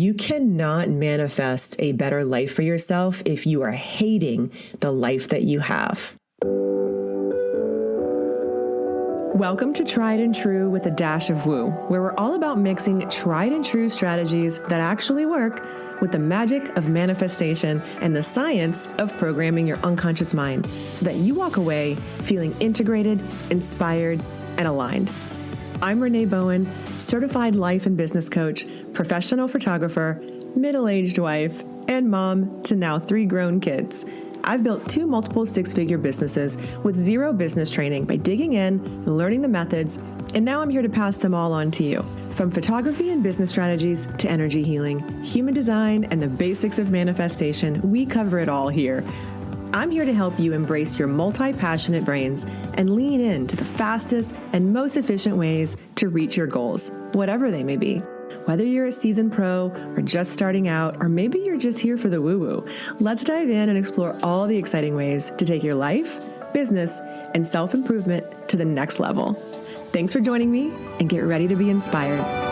You cannot manifest a better life for yourself if you are hating the life that you have. Welcome to Tried and True with a Dash of Woo, where we're all about mixing tried and true strategies that actually work with the magic of manifestation and the science of programming your unconscious mind so that you walk away feeling integrated, inspired, and aligned. I'm Renee Bowen, certified life and business coach, professional photographer, middle-aged wife, and mom to now 3 grown kids. I've built 2 multiple 6-figure businesses with 0 business training by digging in, learning the methods, and now I'm here to pass them all on to you. From photography and business strategies to energy healing, human design, and the basics of manifestation, we cover it all here. I'm here to help you embrace your multi-passionate brains and lean into the fastest and most efficient ways to reach your goals, whatever they may be. Whether you're a seasoned pro or just starting out, or maybe you're just here for the woo-woo, let's dive in and explore all the exciting ways to take your life, business, and self-improvement to the next level. Thanks for joining me, and get ready to be inspired.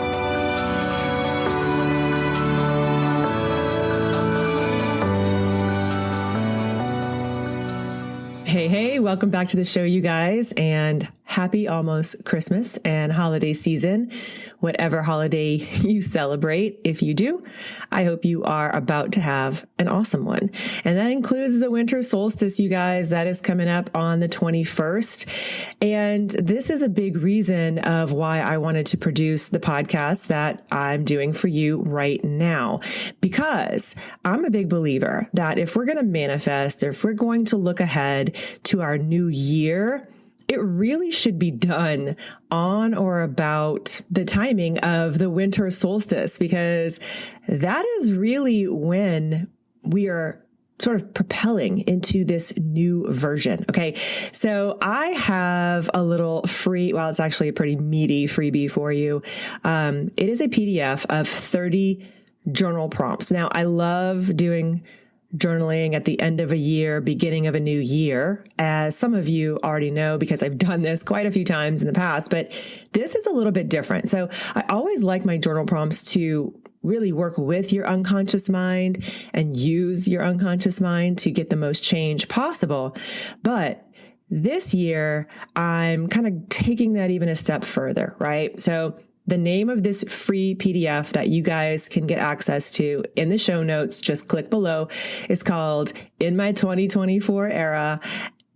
Hey, welcome back to the show, you guys, and happy almost Christmas and holiday season. Whatever holiday you celebrate, if you do, I hope you are about to have an awesome one. And that includes the winter solstice, you guys. That is coming up on the 21st. And this is a big reason of why I wanted to produce the podcast that I'm doing for you right now. Because I'm a big believer that if we're going to manifest, if we're going to look ahead to our new year, it really should be done on or about the timing of the winter solstice, because that is really when we are sort of propelling into this new version. Okay. So I have a little free, well, it's actually a pretty meaty freebie for you. It is a PDF of 30 journal prompts. Now, I love doing journaling at the end of a year, beginning of a new year, as some of you already know, because I've done this quite a few times in the past, but this is a little bit different. So I always like my journal prompts to really work with your unconscious mind and use your unconscious mind to get the most change possible. But this year, I'm kind of taking that even a step further, right? So the name of this free PDF that you guys can get access to in the show notes, just click below, is called In My 2024 Era.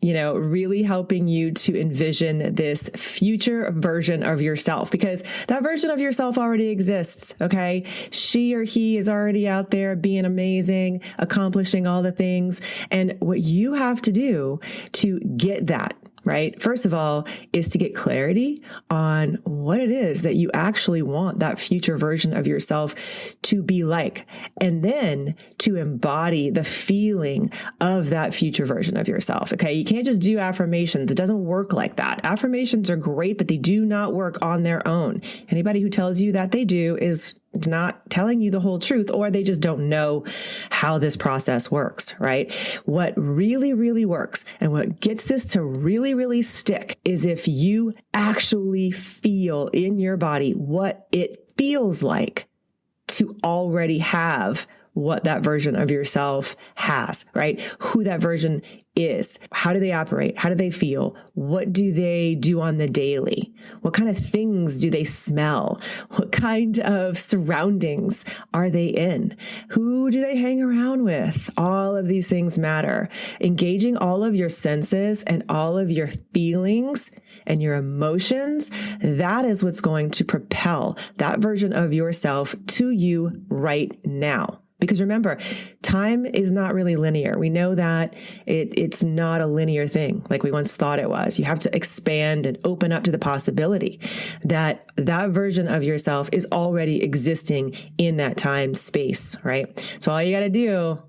Really helping you to envision this future version of yourself, because that version of yourself already exists. Okay. She or he is already out there being amazing, accomplishing all the things. And what you have to do to get that, right, first of all, is to get clarity on what it is that you actually want that future version of yourself to be like, and then to embody the feeling of that future version of yourself. Okay. You can't just do affirmations. It doesn't work like that. Affirmations are great, but they do not work on their own. Anybody who tells you that they do is not telling you the whole truth, or they just don't know how this process works, right? What really, really works and what gets this to really, really stick is if you actually feel in your body what it feels like to already have what that version of yourself has, right? Who that version is. How do they operate? How do they feel? What do they do on the daily? What kind of things do they smell? What kind of surroundings are they in? Who do they hang around with? All of these things matter. Engaging all of your senses and all of your feelings and your emotions, that is what's going to propel that version of yourself to you right now. Because remember, time is not really linear. We know that it's not a linear thing like we once thought it was. You have to expand and open up to the possibility that that version of yourself is already existing in that time space, right? So all you got to do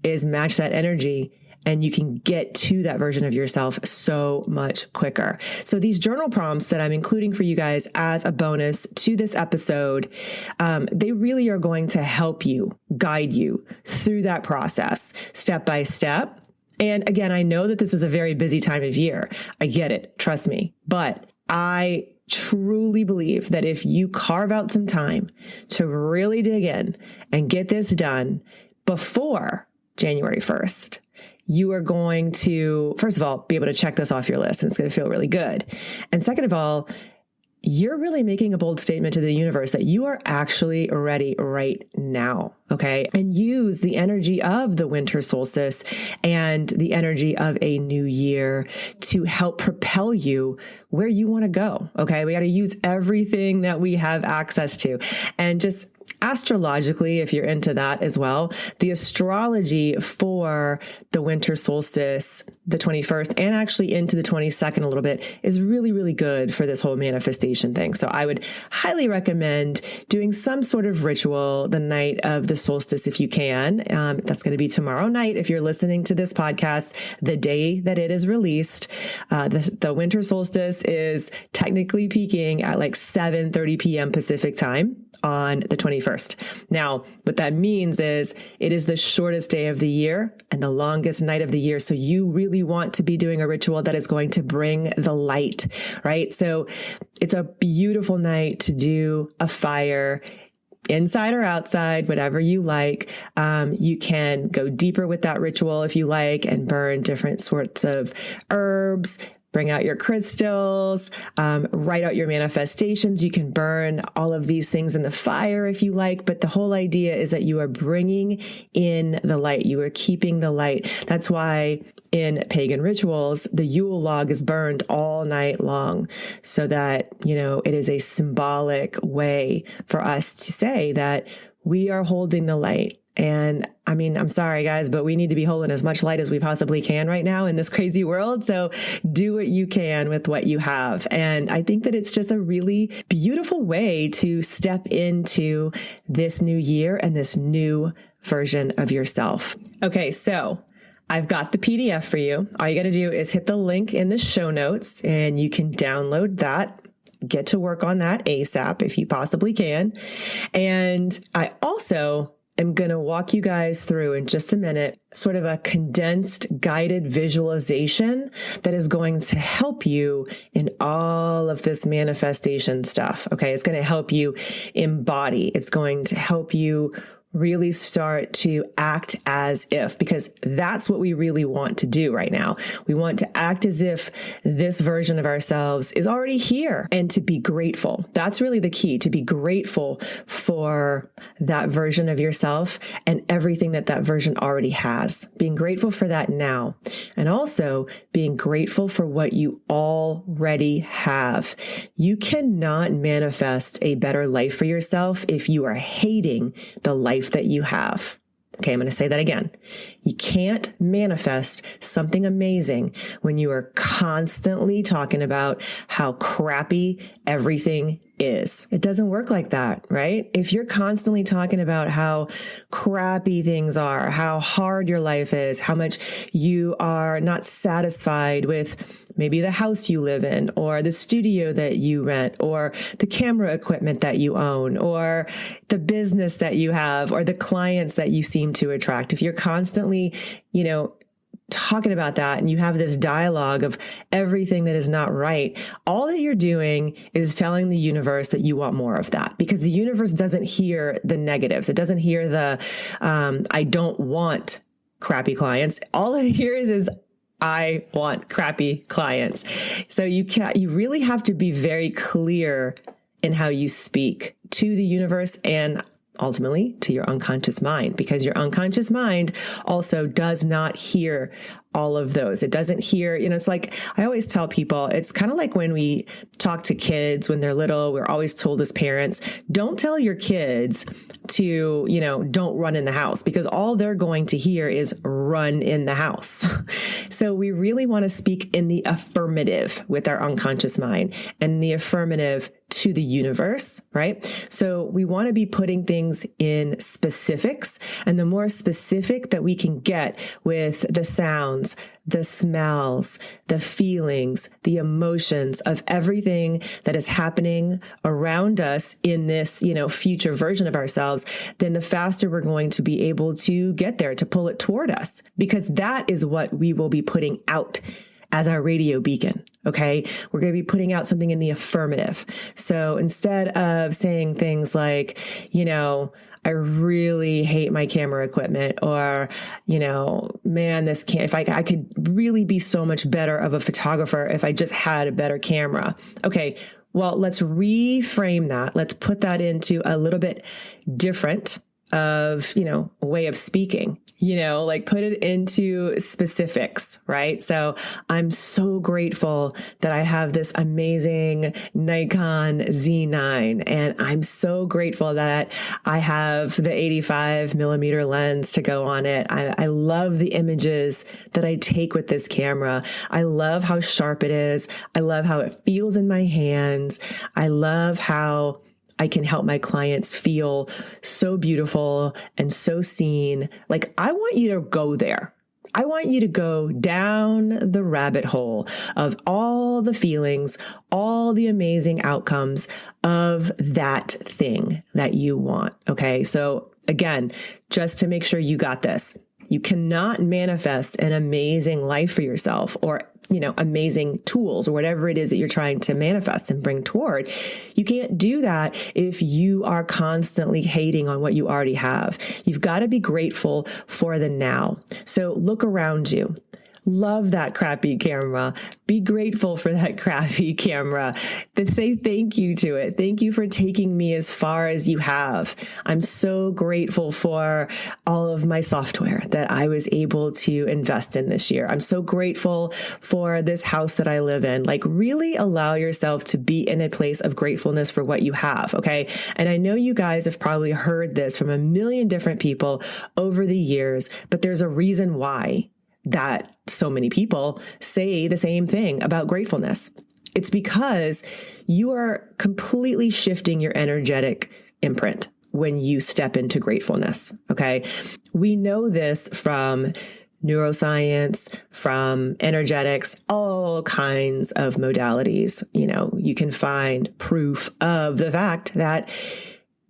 is match that energy, and you can get to that version of yourself so much quicker. So these journal prompts that I'm including for you guys as a bonus to this episode, they really are going to help you, guide you through that process step by step. And again, I know that this is a very busy time of year. I get it. Trust me. But I truly believe that if you carve out some time to really dig in and get this done before January 1st, you are going to, first of all, be able to check this off your list, and it's going to feel really good. And second of all, you're really making a bold statement to the universe that you are actually ready right now. Okay. And use the energy of the winter solstice and the energy of a new year to help propel you where you want to go. Okay. We got to use everything that we have access to, and just astrologically, if you're into that as well, the astrology for the winter solstice, the 21st, and actually into the 22nd a little bit, is really, really good for this whole manifestation thing. So I would highly recommend doing some sort of ritual the night of the solstice if you can. That's going to be tomorrow night. If you're listening to this podcast, the day that it is released, the winter solstice is technically peaking at like 7:30 p.m. Pacific time on the 21st. Now, what that means is it is the shortest day of the year and the longest night of the year. So you really want to be doing a ritual that is going to bring the light, right? So it's a beautiful night to do a fire, inside or outside, whatever you like. You can go deeper with that ritual if you like and burn different sorts of herbs. Bring out your crystals, write out your manifestations. You can burn all of these things in the fire if you like, but the whole idea is that you are bringing in the light. You are keeping the light. That's why in pagan rituals, the Yule log is burned all night long so that, it is a symbolic way for us to say that we are holding the light. And I mean, I'm sorry, guys, but we need to be holding as much light as we possibly can right now in this crazy world. So do what you can with what you have. And I think that it's just a really beautiful way to step into this new year and this new version of yourself. Okay, so I've got the PDF for you. All you got to do is hit the link in the show notes and you can download that. Get to work on that ASAP if you possibly can. And I also am going to walk you guys through in just a minute, sort of a condensed guided visualization that is going to help you in all of this manifestation stuff. Okay. It's going to help you embody. It's going to help you really start to act as if, because that's what we really want to do right now. We want to act as if this version of ourselves is already here and to be grateful. That's really the key, to be grateful for that version of yourself and everything that that version already has. Being grateful for that now, and also being grateful for what you already have. You cannot manifest a better life for yourself if you are hating the life that you have. Okay, I'm going to say that again. You can't manifest something amazing when you are constantly talking about how crappy everything is. It doesn't work like that, right? If you're constantly talking about how crappy things are, how hard your life is, how much you are not satisfied with maybe the house you live in, or the studio that you rent, or the camera equipment that you own, or the business that you have, or the clients that you seem to attract. If you're constantly, talking about that and you have this dialogue of everything that is not right, all that you're doing is telling the universe that you want more of that, because the universe doesn't hear the negatives. It doesn't hear the, I don't want crappy clients. All it hears is, I want crappy clients. So you really have to be very clear in how you speak to the universe and ultimately to your unconscious mind, because your unconscious mind also does not hear all of those. It doesn't hear, it's like, I always tell people, it's kind of like when we talk to kids when they're little, we're always told as parents, don't tell your kids to, don't run in the house, because all they're going to hear is run in the house. So we really want to speak in the affirmative with our unconscious mind, and the affirmative to the universe, right? So we want to be putting things in specifics, and the more specific that we can get with the sounds, the smells, the feelings, the emotions of everything that is happening around us in this, future version of ourselves, then the faster we're going to be able to get there, to pull it toward us, because that is what we will be putting out as our radio beacon. Okay. We're going to be putting out something in the affirmative. So instead of saying things like, I really hate my camera equipment, or, man, if I could really be so much better of a photographer if I just had a better camera. Okay. Well, let's reframe that. Let's put that into a little bit different of, way of speaking, like put it into specifics, right? So I'm so grateful that I have this amazing Nikon Z9, and I'm so grateful that I have the 85 millimeter lens to go on it. I love the images that I take with this camera. I love how sharp it is. I love how it feels in my hands. I love how I can help my clients feel so beautiful and so seen. Like, I want you to go there. I want you to go down the rabbit hole of all the feelings, all the amazing outcomes of that thing that you want. Okay. So again, just to make sure you got this, you cannot manifest an amazing life for yourself, or amazing tools, or whatever it is that you're trying to manifest and bring toward. You can't do that if you are constantly hating on what you already have. You've got to be grateful for the now. So look around you. Love that crappy camera. Be grateful for that crappy camera. To say thank you to it. Thank you for taking me as far as you have. I'm so grateful for all of my software that I was able to invest in this year. I'm so grateful for this house that I live in. Like, really allow yourself to be in a place of gratefulness for what you have. Okay. And I know you guys have probably heard this from a million different people over the years, but there's a reason why that so many people say the same thing about gratefulness. It's because you are completely shifting your energetic imprint when you step into gratefulness. Okay. We know this from neuroscience, from energetics, all kinds of modalities. You can find proof of the fact that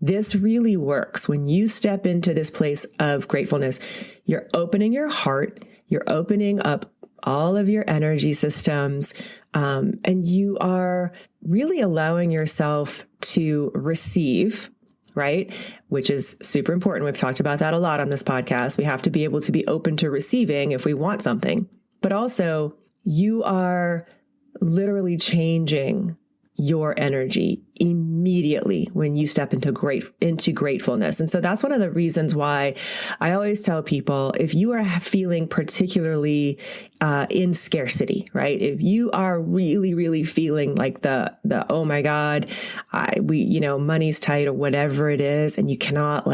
this really works. When you step into this place of gratefulness, you're opening your heart, you're opening up all of your energy systems, and you are really allowing yourself to receive, right? Which is super important. We've talked about that a lot on this podcast. We have to be able to be open to receiving if we want something, but also you are literally changing your energy immediately when you step into gratefulness. And so that's one of the reasons why I always tell people, if you are feeling particularly in scarcity, right? If you are really, really feeling like the oh my God, money's tight, or whatever it is, and you cannot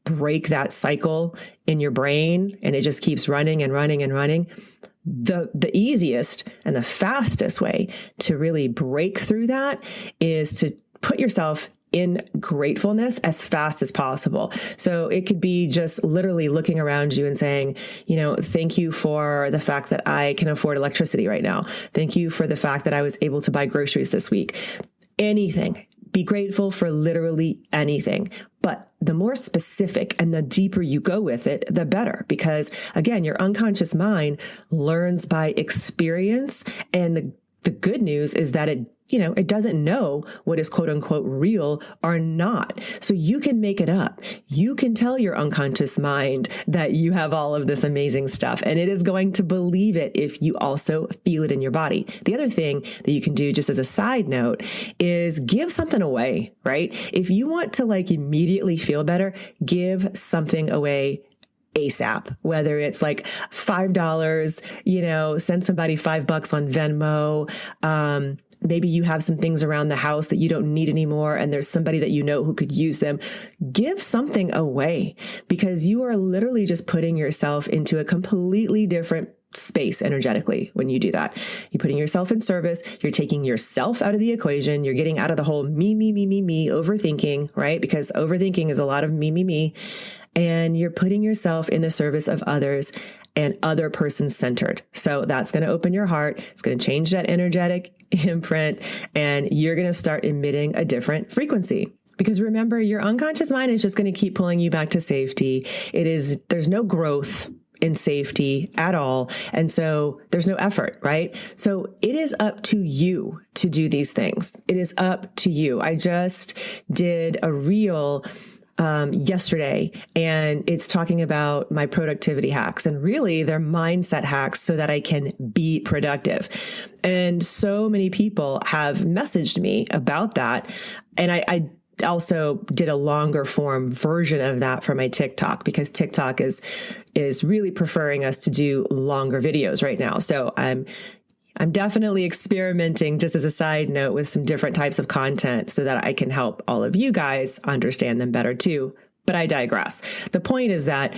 break that cycle in your brain, and it just keeps running and running and running. The easiest and the fastest way to really break through that is to put yourself in gratefulness as fast as possible. So it could be just literally looking around you and saying, thank you for the fact that I can afford electricity right now. Thank you for the fact that I was able to buy groceries this week. Anything. Be grateful for literally anything. But the more specific and the deeper you go with it, the better. Because again, your unconscious mind learns by experience. And the good news is that it doesn't know what is quote unquote real or not. So you can make it up. You can tell your unconscious mind that you have all of this amazing stuff, and it is going to believe it if you also feel it in your body. The other thing that you can do, just as a side note, is give something away, right? If you want to immediately feel better, give something away ASAP, whether it's $5, send somebody $5 on Venmo. Maybe you have some things around the house that you don't need anymore, and there's somebody that who could use them. Give something away, because you are literally just putting yourself into a completely different space energetically when you do that. You're putting yourself in service. You're taking yourself out of the equation. You're getting out of the whole me, overthinking, right? Because overthinking is a lot of me. And you're putting yourself in the service of others and other person centered. So that's going to open your heart. It's going to change that energetic imprint, and you're going to start emitting a different frequency. Because remember, your unconscious mind is just going to keep pulling you back to safety. There's no growth in safety at all. And so there's no effort, right? So it is up to you to do these things. It is up to you. I just did a reel yesterday, and it's talking about my productivity hacks, and really they're mindset hacks so that I can be productive. And so many people have messaged me about that. And I also did a longer form version of that for my TikTok, because TikTok is really preferring us to do longer videos right now. So I'm definitely experimenting, just as a side note, with some different types of content so that I can help all of you guys understand them better too. But I digress. The point is that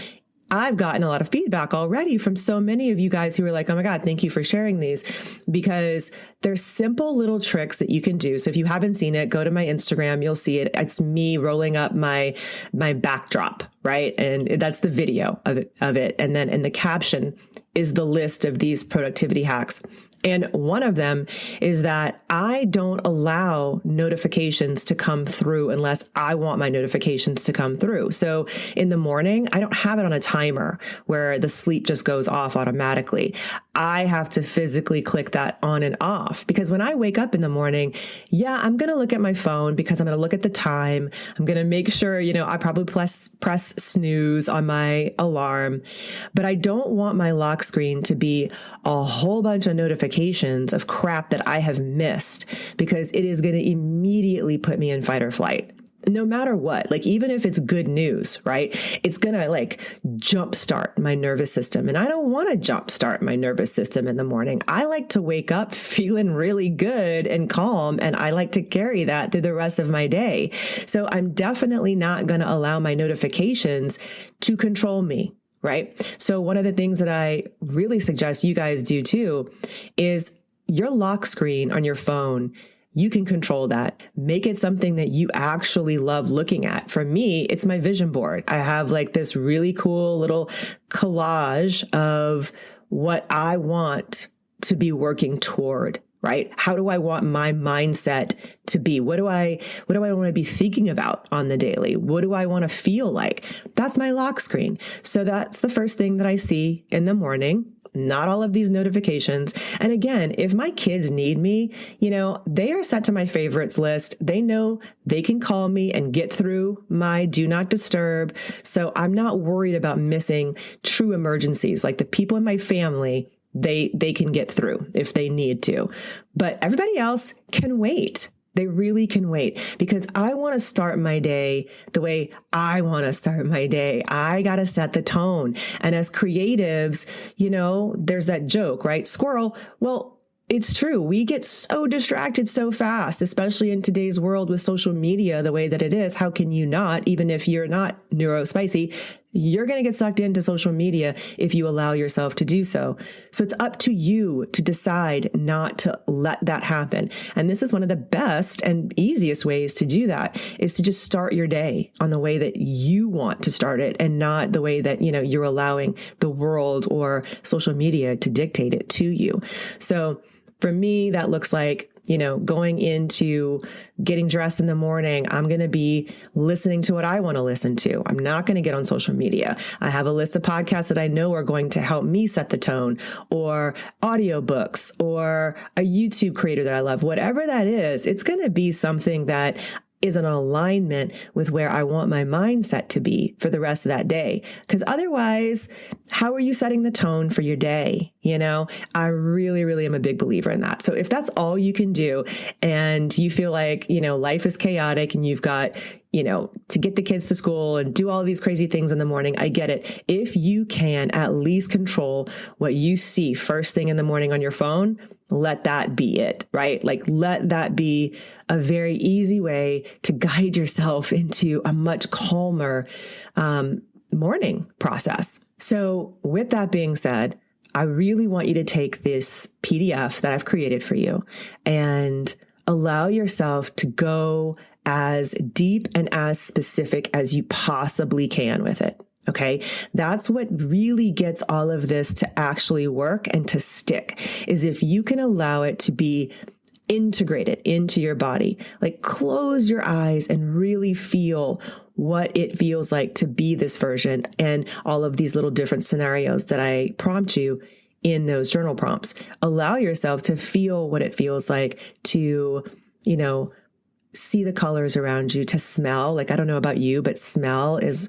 I've gotten a lot of feedback already from so many of you guys who are like, oh my God, thank you for sharing these, because there's simple little tricks that you can do. So if you haven't seen it, go to my Instagram, you'll see it. It's me rolling up my backdrop, right? And that's the video of it. And then in the caption is the list of these productivity hacks. And one of them is that I don't allow notifications to come through unless I want my notifications to come through. So in the morning, I don't have it on a timer where the sleep just goes off automatically. I have to physically click that on and off, because when I wake up in the morning, I'm going to look at my phone because I'm going to look at the time. I'm going to make sure, I probably press snooze on my alarm, but I don't want my lock screen to be a whole bunch of notifications of crap that I have missed, because it is going to immediately put me in fight or flight. No matter what, like even if it's good news, right? It's going to jumpstart my nervous system. And I don't want to jumpstart my nervous system in the morning. I like to wake up feeling really good and calm, and I like to carry that through the rest of my day. So I'm definitely not going to allow my notifications to control me. Right? So one of the things that I really suggest you guys do too is your lock screen on your phone. You can control that. Make it something that you actually love looking at. For me, it's my vision board. I have this really cool little collage of what I want to be working toward. Right? How do I want my mindset to be? What do I want to be thinking about on the daily? What do I want to feel like? That's my lock screen. So that's the first thing that I see in the morning. Not all of these notifications. And again, if my kids need me, they are set to my favorites list. They know they can call me and get through my do not disturb. So I'm not worried about missing true emergencies. Like the people in my family, they can get through if they need to, but everybody else can wait. They really can wait, because I want to start my day the way I want to start my day. I got to set the tone. And as creatives, there's that joke, right? Squirrel. Well, it's true. We get so distracted so fast, especially in today's world with social media the way that it is. How can you not, even if you're not neurospicy, you're going to get sucked into social media if you allow yourself to do so. So it's up to you to decide not to let that happen. And this is one of the best and easiest ways to do that, is to just start your day on the way that you want to start it, and not the way that, you're allowing the world or social media to dictate it to you. So for me, that looks like, going into getting dressed in the morning, I'm going to be listening to what I want to listen to. I'm not going to get on social media. I have a list of podcasts that I know are going to help me set the tone, or audiobooks, or a YouTube creator that I love. Whatever that is, it's going to be something that is in alignment with where I want my mindset to be for the rest of that day. Because otherwise, how are you setting the tone for your day? I really, really am a big believer in that. So if that's all you can do, and you feel like, life is chaotic and you've got, to get the kids to school and do all these crazy things in the morning, I get it. If you can at least control what you see first thing in the morning on your phone, let that be it, right? Let that be a very easy way to guide yourself into a much calmer morning process. So with that being said, I really want you to take this PDF that I've created for you and allow yourself to go as deep and as specific as you possibly can with it. Okay. That's what really gets all of this to actually work and to stick, is if you can allow it to be integrated into your body. Close your eyes and really feel what it feels like to be this version and all of these little different scenarios that I prompt you in those journal prompts. Allow yourself to feel what it feels like to, see the colors around you, to smell. Like, I don't know about you, but smell is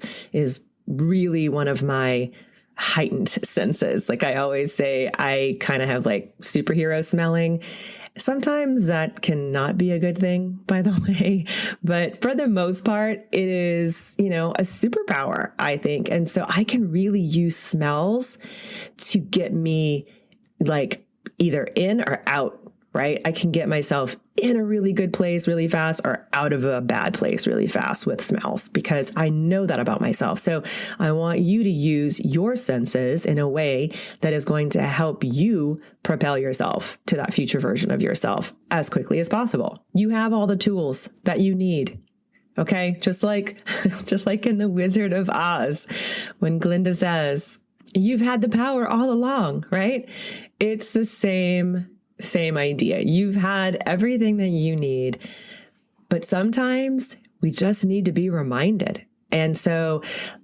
really one of my heightened senses. Like I always say, I kind of have like superhero smelling. Sometimes that cannot be a good thing, by the way, but for the most part, it is, a superpower, I think. And so I can really use smells to get me like either in or out, right? I can get myself in a really good place really fast or out of a bad place really fast with smells because I know that about myself. So I want you to use your senses in a way that is going to help you propel yourself to that future version of yourself as quickly as possible. You have all the tools that you need. Okay. Just like in The Wizard of Oz, when Glinda says, you've had the power all along, right? It's the same idea. You've had everything that you need, but sometimes we just need to be reminded. And so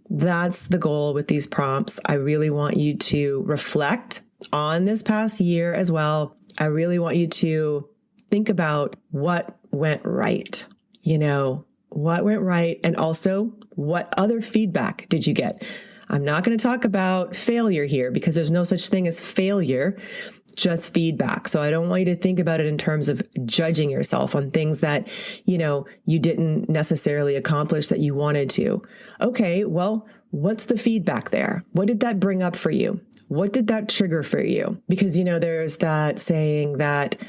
that's the goal with these prompts. I really want you to reflect on this past year as well. I really want you to think about what went right, what went right, and also what other feedback did you get? I'm not going to talk about failure here because there's no such thing as failure, just feedback. So I don't want you to think about it in terms of judging yourself on things that, you didn't necessarily accomplish that you wanted to. Okay, well, what's the feedback there? What did that bring up for you? What did that trigger for you? Because, there's that saying that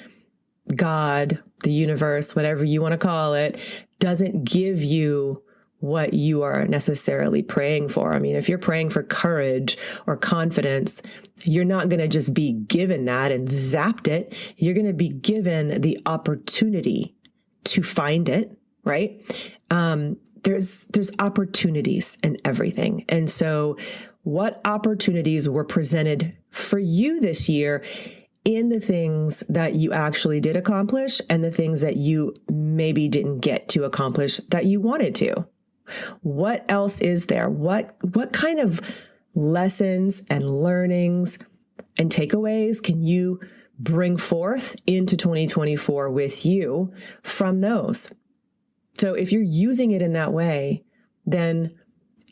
God, the universe, whatever you want to call it, doesn't give you what you are necessarily praying for. I mean, if you're praying for courage or confidence, you're not going to just be given that and zapped it. You're going to be given the opportunity to find it, right? There's opportunities in everything. And so what opportunities were presented for you this year in the things that you actually did accomplish and the things that you maybe didn't get to accomplish that you wanted to? What else is there? What kind of lessons and learnings and takeaways can you bring forth into 2024 with you from those? So if you're using it in that way, then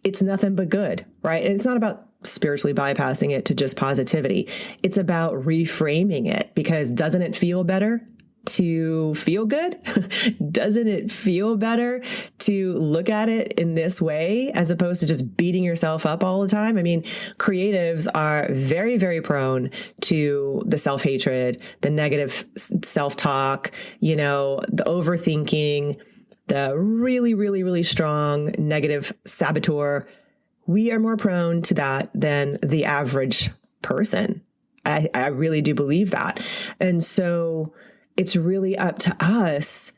it's nothing but good, right? And it's not about spiritually bypassing it to just positivity. It's about reframing it because doesn't it feel better to feel good? Doesn't it feel better to look at it in this way as opposed to just beating yourself up all the time? I mean, creatives are very, very prone to the self-hatred, the negative self-talk, the overthinking, the really, really, really strong negative saboteur. We are more prone to that than the average person. I really do believe that. And so it's really up to us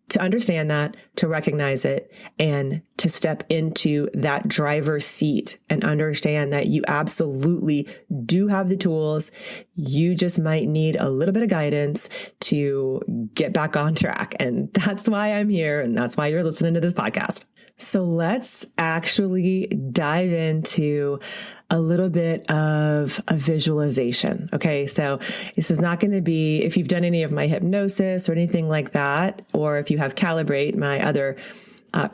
to understand that, to recognize it, and to step into that driver's seat and understand that you absolutely do have the tools. You just might need a little bit of guidance to get back on track. And that's why I'm here. And that's why you're listening to this podcast. So let's actually dive into a little bit of a visualization. Okay. So this is not going to be, if you've done any of my hypnosis or anything like that, or if you have Calibrate, my other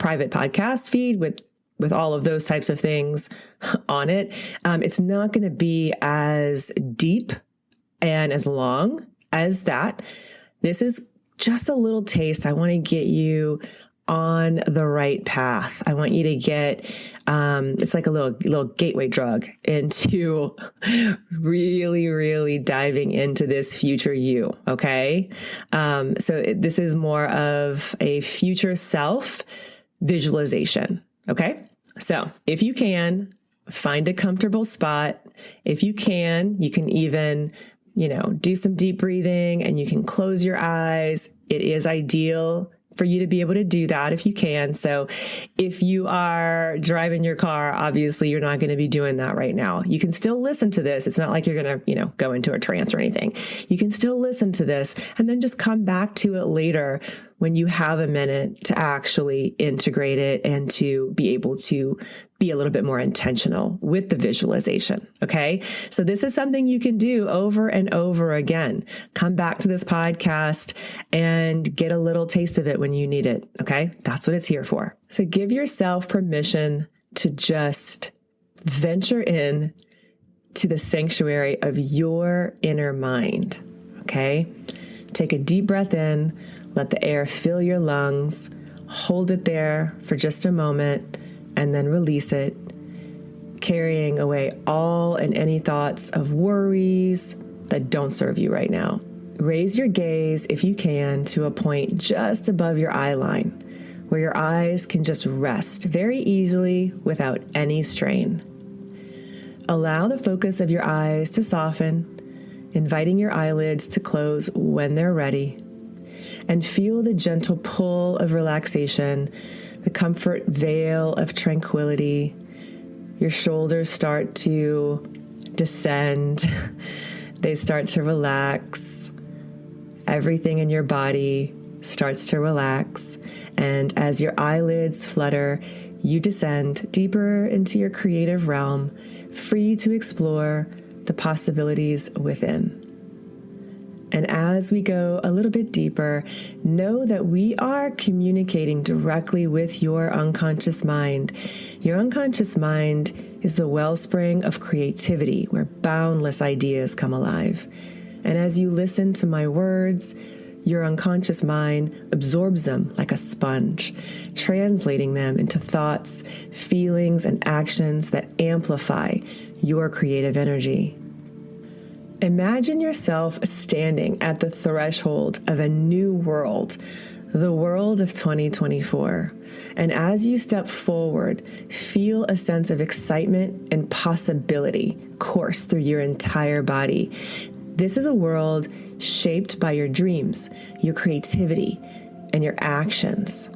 private podcast feed with all of those types of things on it, it's not going to be as deep and as long as that. This is just a little taste. I want to get you on the right path. I want you to get, it's like a little gateway drug into really, really diving into this future you. Okay. This is more of a future self visualization. Okay. So if you can find a comfortable spot, if you can even, do some deep breathing and you can close your eyes. It is ideal for you to be able to do that if you can. So if you are driving your car, obviously you're not going to be doing that right now. You can still listen to this. It's not like you're going to, go into a trance or anything. You can still listen to this and then just come back to it later when you have a minute to actually integrate it and to be able to be a little bit more intentional with the visualization. Okay. So this is something you can do over and over again. Come back to this podcast and get a little taste of it when you need it. Okay. That's what it's here for. So give yourself permission to just venture in to the sanctuary of your inner mind. Okay. Take a deep breath in. Let the air fill your lungs. Hold it there for just a moment and then release it, carrying away all and any thoughts of worries that don't serve you right now. Raise your gaze, if you can, to a point just above your eye line, where your eyes can just rest very easily without any strain. Allow the focus of your eyes to soften, inviting your eyelids to close when they're ready. And feel the gentle pull of relaxation, the comfort veil of tranquility. Your shoulders start to descend. They start to relax. Everything in your body starts to relax. And as your eyelids flutter, you descend deeper into your creative realm, free to explore the possibilities within. And as we go a little bit deeper, know that we are communicating directly with your unconscious mind. Your unconscious mind is the wellspring of creativity where boundless ideas come alive. And as you listen to my words, your unconscious mind absorbs them like a sponge, translating them into thoughts, feelings, and actions that amplify your creative energy. Imagine yourself standing at the threshold of a new world, the world of 2024. And as you step forward, feel a sense of excitement and possibility course through your entire body. This is a world shaped by your dreams, your creativity, and your actions.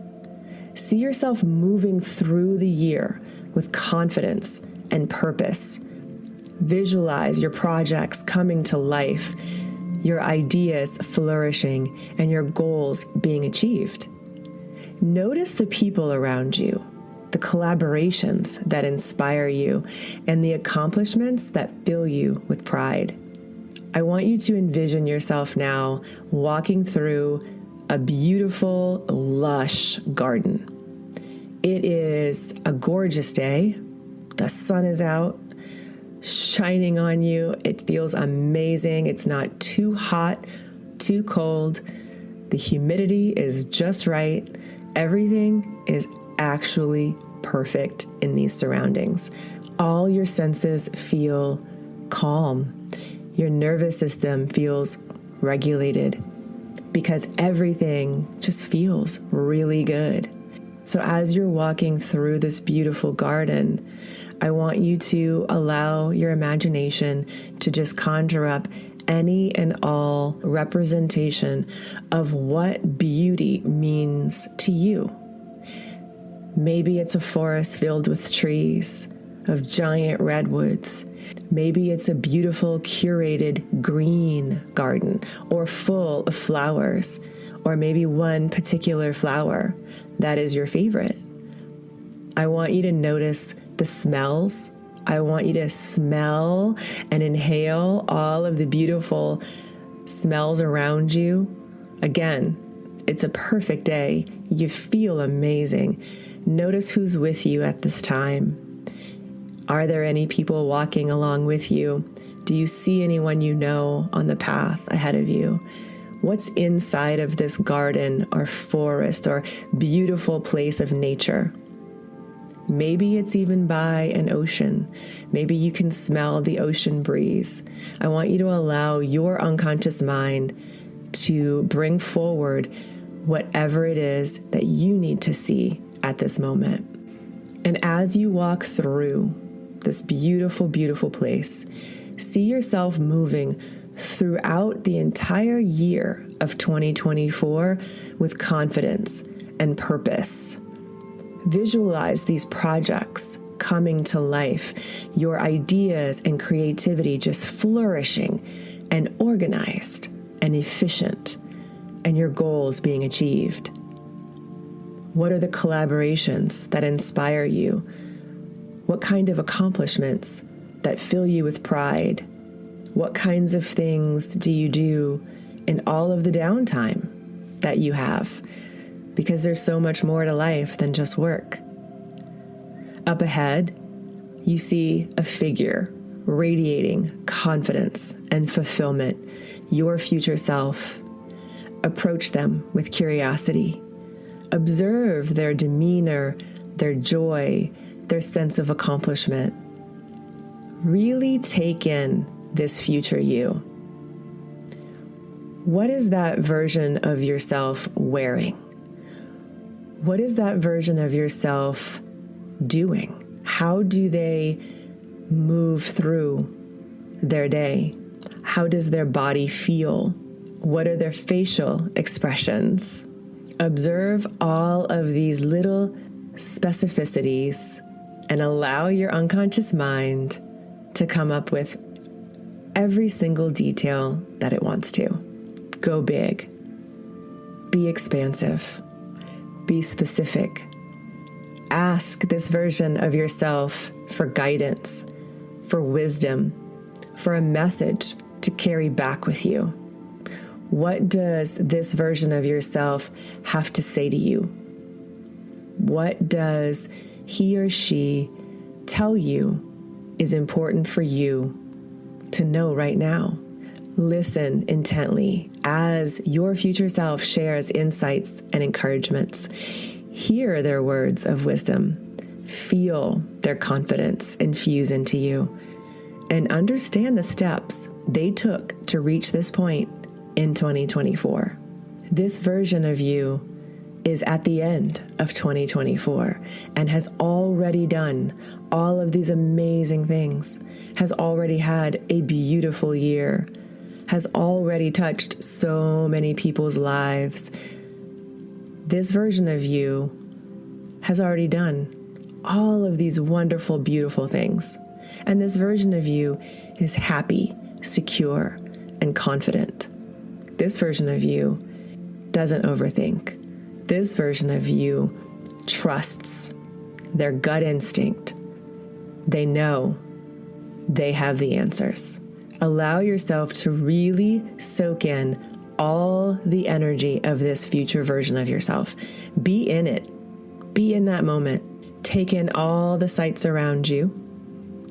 See yourself moving through the year with confidence and purpose. Visualize your projects coming to life, your ideas flourishing, and your goals being achieved. Notice the people around you, the collaborations that inspire you, and the accomplishments that fill you with pride. I want you to envision yourself now walking through a beautiful, lush garden. It is a gorgeous day. The sun is out, shining on you. It feels amazing. It's not too hot, too cold. The humidity is just right. Everything is actually perfect in these surroundings. All your senses feel calm. Your nervous system feels regulated because everything just feels really good. So as you're walking through this beautiful garden, I want you to allow your imagination to just conjure up any and all representation of what beauty means to you. Maybe it's a forest filled with trees, of giant redwoods. Maybe it's a beautiful, curated green garden or full of flowers, or maybe one particular flower that is your favorite. I want you to notice the smells. I want you to smell and inhale all of the beautiful smells around you. Again, it's a perfect day. You feel amazing. Notice who's with you at this time. Are there any people walking along with you? Do you see anyone you know on the path ahead of you? What's inside of this garden or forest or beautiful place of nature? Maybe it's even by an ocean. Maybe you can smell the ocean breeze. I want you to allow your unconscious mind to bring forward whatever it is that you need to see at this moment. And as you walk through this beautiful, beautiful place, see yourself moving throughout the entire year of 2024 with confidence and purpose. Visualize these projects coming to life, your ideas and creativity just flourishing and organized and efficient, and your goals being achieved. What are the collaborations that inspire you? What kind of accomplishments that fill you with pride? What kinds of things do you do in all of the downtime that you have? Because there's so much more to life than just work. Up ahead, you see a figure radiating confidence and fulfillment, your future self. Approach them with curiosity. Observe their demeanor, their joy, their sense of accomplishment. Really take in this future you. What is that version of yourself wearing? What is that version of yourself doing? How do they move through their day? How does their body feel? What are their facial expressions? Observe all of these little specificities and allow your unconscious mind to come up with every single detail that it wants to. Go big. Be expansive. Be specific. Ask this version of yourself for guidance, for wisdom, for a message to carry back with you. What does this version of yourself have to say to you? What does he or she tell you is important for you to know right now? Listen intently as your future self shares insights and encouragements. Hear their words of wisdom. Feel their confidence infuse into you. And understand the steps they took to reach this point in 2024. This version of you is at the end of 2024 and has already done all of these amazing things, has already had a beautiful year, has already touched so many people's lives. This version of you has already done all of these wonderful, beautiful things. And this version of you is happy, secure, and confident. This version of you doesn't overthink. This version of you trusts their gut instinct. They know they have the answers. Allow yourself to really soak in all the energy of this future version of yourself. Be in it. Be in that moment. Take in all the sights around you.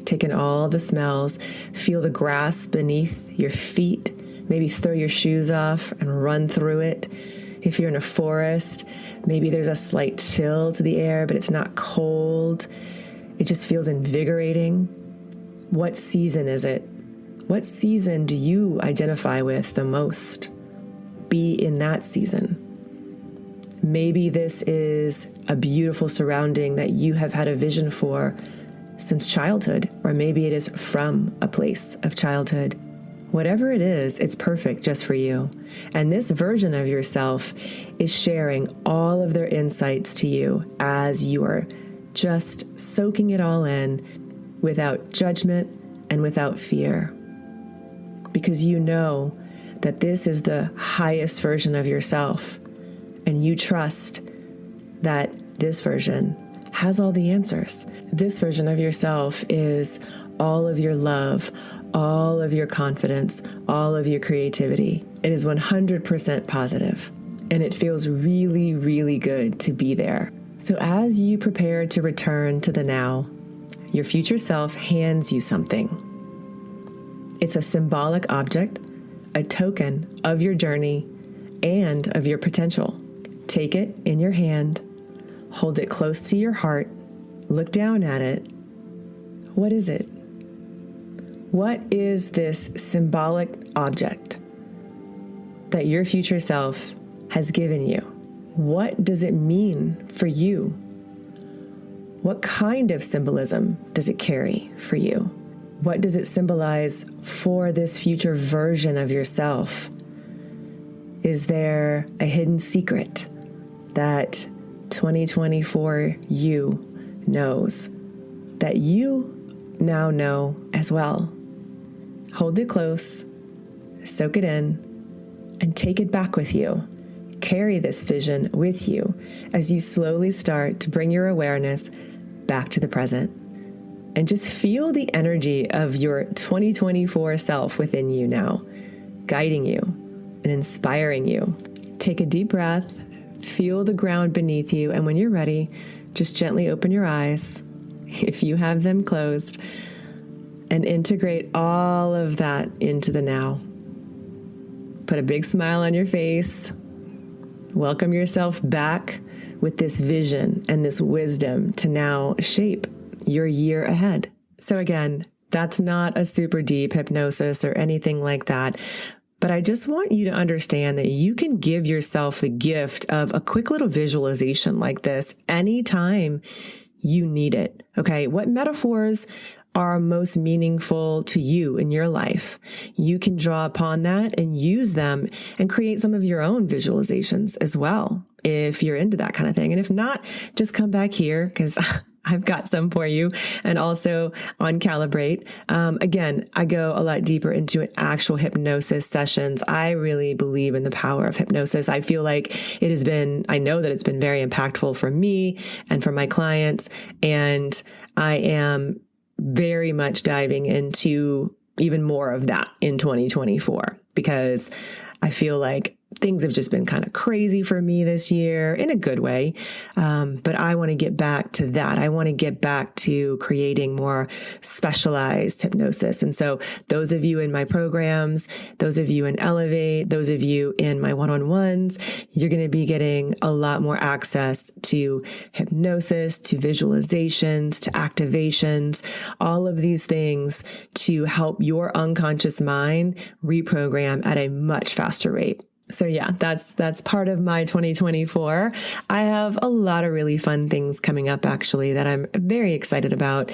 Take in all the smells. Feel the grass beneath your feet. Maybe throw your shoes off and run through it. If you're in a forest, maybe there's a slight chill to the air, but it's not cold. It just feels invigorating. What season is it? What season do you identify with the most? Be in that season. Maybe this is a beautiful surrounding that you have had a vision for since childhood, or maybe it is from a place of childhood. Whatever it is, it's perfect just for you. And this version of yourself is sharing all of their insights to you as you are just soaking it all in without judgment and without fear. Because you know that this is the highest version of yourself, and you trust that this version has all the answers. This version of yourself is all of your love, all of your confidence, all of your creativity. It is 100% positive, and it feels really, really good to be there. So as you prepare to return to the now, your future self hands you something. It's a symbolic object, a token of your journey and of your potential. Take it in your hand, hold it close to your heart, look down at it. What is it? What is this symbolic object that your future self has given you? What does it mean for you? What kind of symbolism does it carry for you? What does it symbolize for this future version of yourself? Is there a hidden secret that 2024 you knows, that you now know as well? Hold it close, soak it in, and take it back with you. Carry this vision with you as you slowly start to bring your awareness back to the present. And just feel the energy of your 2024 self within you now, guiding you and inspiring you. Take a deep breath, feel the ground beneath you, and when you're ready, just gently open your eyes, if you have them closed, and integrate all of that into the now. Put a big smile on your face. Welcome yourself back with this vision and this wisdom to now shape your year ahead. So again, that's not a super deep hypnosis or anything like that. But I just want you to understand that you can give yourself the gift of a quick little visualization like this anytime you need it. Okay. What metaphors are most meaningful to you in your life? You can draw upon that and use them and create some of your own visualizations as well, if you're into that kind of thing. And if not, just come back here because I've got some for you, and also on Calibrate. Again, I go a lot deeper into actual hypnosis sessions. I really believe in the power of hypnosis. I feel like I know that it's been very impactful for me and for my clients. And I am very much diving into even more of that in 2024 because I feel like things have just been kind of crazy for me this year in a good way. But I want to get back to that. I want to get back to creating more specialized hypnosis. And so those of you in my programs, those of you in Elevate, those of you in my one-on-ones, you're going to be getting a lot more access to hypnosis, to visualizations, to activations, all of these things to help your unconscious mind reprogram at a much faster rate. So yeah, that's part of my 2024. I have a lot of really fun things coming up actually that I'm very excited about.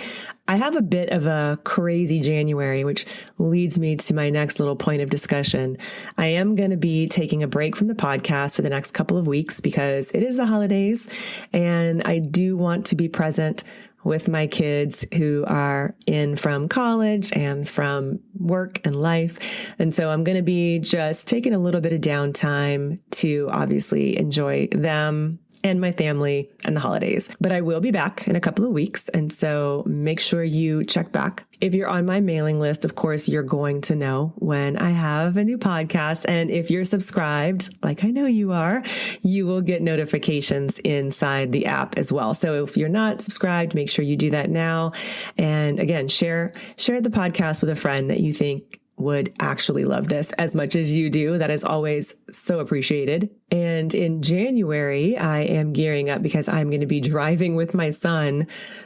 I have a bit of a crazy January, which leads me to my next little point of discussion. I am going to be taking a break from the podcast for the next couple of weeks because it is the holidays and I do want to be present with my kids who are in from college and from work and life. And so I'm going to be just taking a little bit of downtime to obviously enjoy them and my family and the holidays. But I will be back in a couple of weeks. And so make sure you check back. If you're on my mailing list, of course, you're going to know when I have a new podcast. And if you're subscribed, like I know you are, you will get notifications inside the app as well. So if you're not subscribed, make sure you do that now. And again, share the podcast with a friend that you think would actually love this as much as you do. That is always so appreciated. And in January, I am gearing up because I'm going to be driving with my son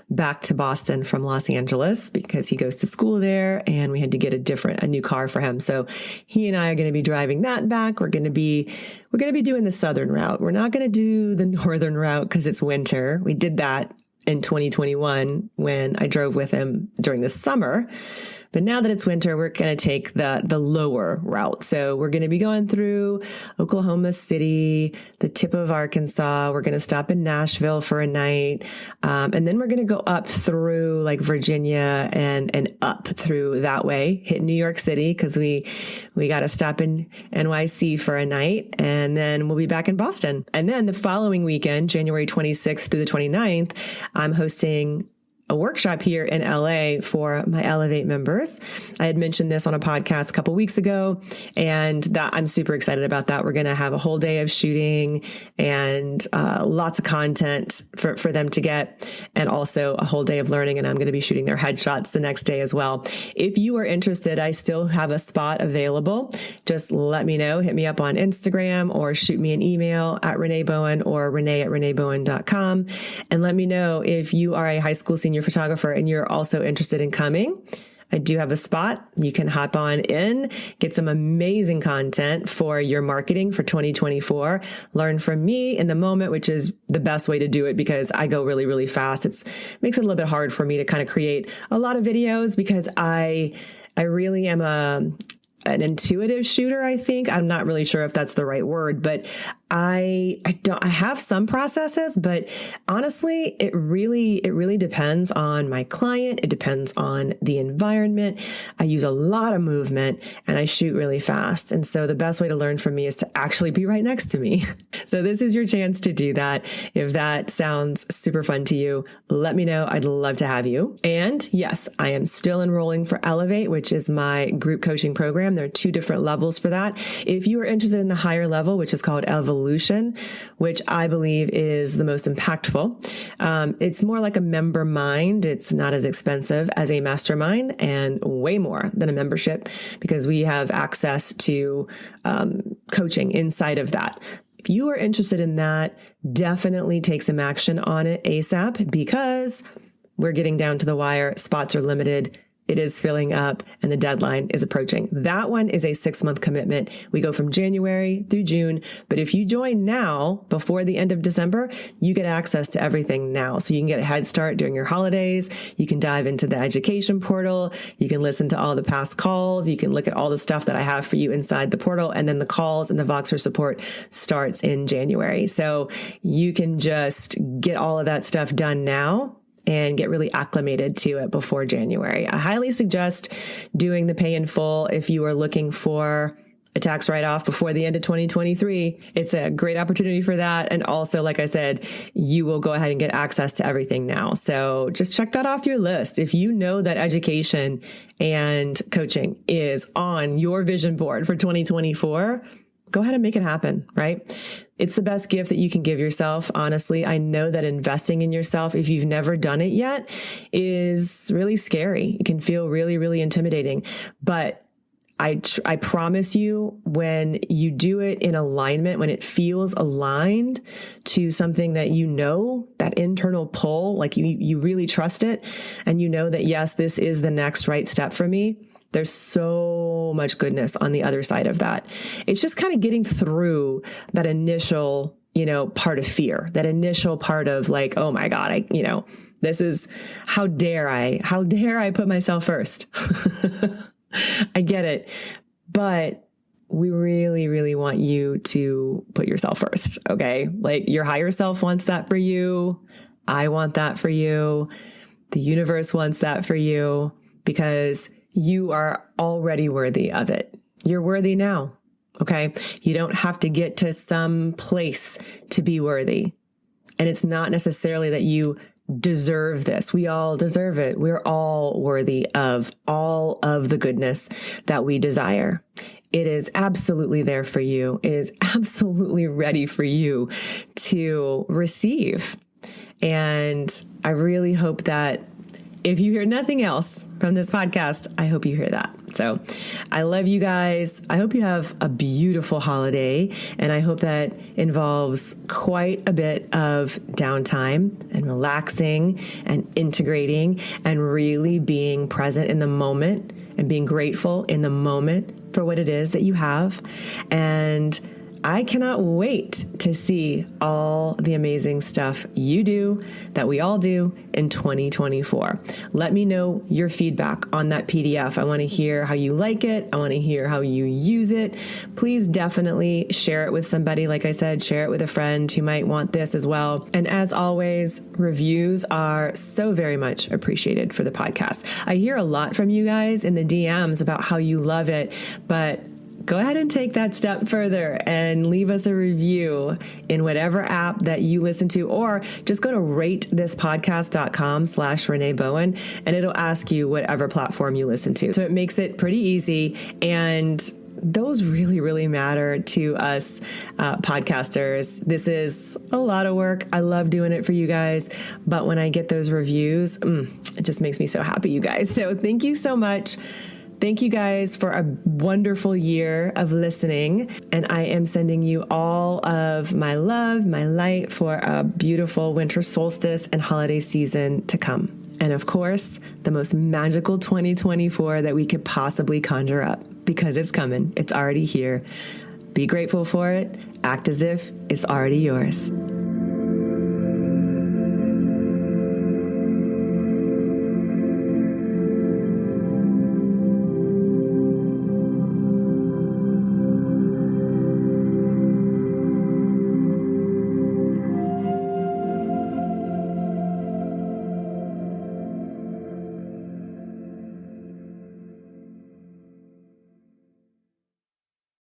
back to Boston from Los Angeles because he goes to school there and we had to get a new car for him. So he and I are going to be driving that back. We're going to be doing the southern route. We're not going to do the northern route because it's winter. We did that in 2021 when I drove with him during the summer. But now that it's winter, we're going to take the lower route. So we're going to be going through Oklahoma City, the tip of Arkansas. We're going to stop in Nashville for a night. And then we're going to go up through like Virginia and up through that way, hit New York City because we got to stop in NYC for a night. And then we'll be back in Boston. And then the following weekend, January 26th through the 29th, I'm hosting a workshop here in LA for my Elevate members. I had mentioned this on a podcast a couple weeks ago, and that I'm super excited about that. We're going to have a whole day of shooting and lots of content for them to get, and also a whole day of learning. And I'm going to be shooting their headshots the next day as well. If you are interested, I still have a spot available. Just let me know. Hit me up on Instagram or shoot me an email at Renee Bowen or renee@reneebowen.com. And let me know if you are a high school senior photographer and you're also interested in coming. I do have a spot. You can hop on in, get some amazing content for your marketing for 2024. Learn from me in the moment, which is the best way to do it because I go really, really fast. Makes it a little bit hard for me to kind of create a lot of videos because I really am an intuitive shooter, I think. I'm not really sure if that's the right word, but I have some processes, but honestly, it really depends on my client. It depends on the environment. I use a lot of movement and I shoot really fast. And so the best way to learn from me is to actually be right next to me. So this is your chance to do that. If that sounds super fun to you, let me know. I'd love to have you. And yes, I am still enrolling for Elevate, which is my group coaching program. There are 2 different levels for that. If you are interested in the higher level, which is called Evolution, which I believe is the most impactful, it's more like a member mind. It's not as expensive as a mastermind and way more than a membership because we have access to coaching inside of that. If you are interested in that, definitely take some action on it ASAP because we're getting down to the wire. Spots are limited. It is filling up and the deadline is approaching. That one is a 6-month commitment. We go from January through June. But if you join now before the end of December, you get access to everything now. So you can get a head start during your holidays. You can dive into the education portal. You can listen to all the past calls. You can look at all the stuff that I have for you inside the portal. And then the calls and the Voxer support starts in January. So you can just get all of that stuff done now and get really acclimated to it before January. I highly suggest doing the pay in full if you are looking for a tax write-off before the end of 2023. It's a great opportunity for that. And also, like I said, you will go ahead and get access to everything now. So just check that off your list. If you know that education and coaching is on your vision board for 2024, go ahead and make it happen, right? It's the best gift that you can give yourself. Honestly, I know that investing in yourself, if you've never done it yet, is really scary. It can feel really, really intimidating. But I promise you, when you do it in alignment, when it feels aligned to something that you know, that internal pull, like you really trust it, and you know that, yes, this is the next right step for me, there's so much goodness on the other side of that. It's just kind of getting through that initial, part of fear, that initial part of like, oh my God, this is, how dare I put myself first? I get it. But we really, really want you to put yourself first. Okay. Like your higher self wants that for you. I want that for you. The universe wants that for you because you are already worthy of it. You're worthy now. Okay. You don't have to get to some place to be worthy. And it's not necessarily that you deserve this. We all deserve it. We're all worthy of all of the goodness that we desire. It is absolutely there for you. It is absolutely ready for you to receive. And I really hope that if you hear nothing else from this podcast, I hope you hear that. So I love you guys. I hope you have a beautiful holiday, and I hope that involves quite a bit of downtime and relaxing and integrating and really being present in the moment and being grateful in the moment for what it is that you have. And I cannot wait to see all the amazing stuff you do, that we all do in 2024. Let me know your feedback on that PDF. I want to hear how you like it. I want to hear how you use it. Please definitely share it with somebody. Like I said, share it with a friend who might want this as well. And as always, reviews are so very much appreciated for the podcast. I hear a lot from you guys in the DMs about how you love it, but go ahead and take that step further and leave us a review in whatever app that you listen to, or just go to ratethispodcast.com/Renee Bowen and it'll ask you whatever platform you listen to. So it makes it pretty easy. And those really, really matter to us podcasters. This is a lot of work. I love doing it for you guys. But when I get those reviews, it just makes me so happy, you guys. So thank you so much. Thank you guys for a wonderful year of listening. And I am sending you all of my love, my light for a beautiful winter solstice and holiday season to come. And of course, the most magical 2024 that we could possibly conjure up, because it's coming. It's already here. Be grateful for it. Act as if it's already yours.